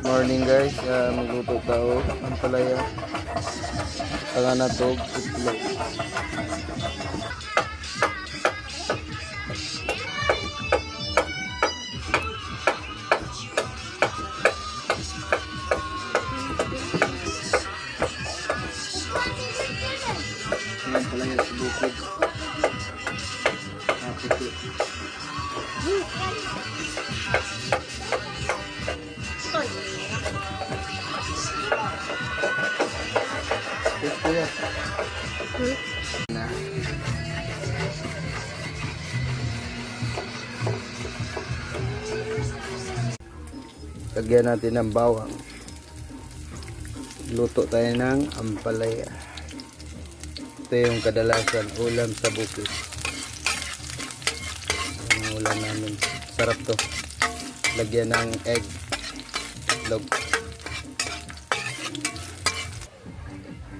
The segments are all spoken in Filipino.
Morning guys, magluto tao ang palaya. Tanga na to, itlog. Ang palaya sa bukid. Puti. Ito yan. Na. Lagyan natin ng bawang. Luto tayo ng ampalaya. Ito yung kadalasan ulam sa bukid. Ang ulam namin. Sarap to. Lagyan ng egg. Itlog.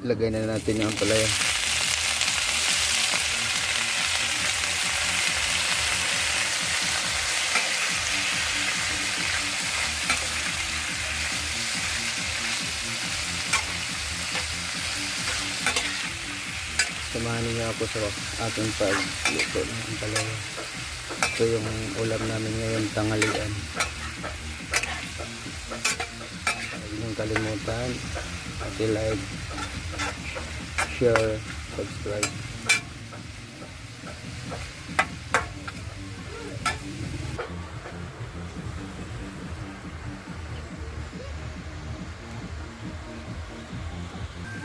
Lagay na natin yung ampalaya. Samahan niyo ako sa ating pagluto ng ampalaya. Ito yung ulam namin ngayon tanghalian. Huwag niyong kalimutan i-like, share, subscribe.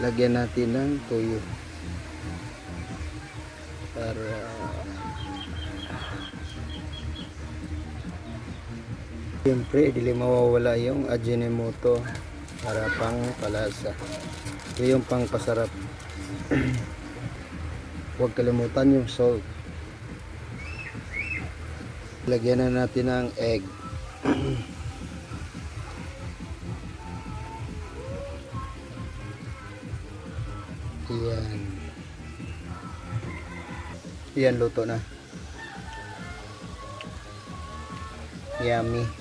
Lagyan natin ng tuyo para siyempre hindi mawawala yung Ajinomoto para pang palasa. Ito yung pang pasarap. Huwag kalimutan yung salt. Lagyan na natin ng egg. Yan. Yan, luto na. Yummy.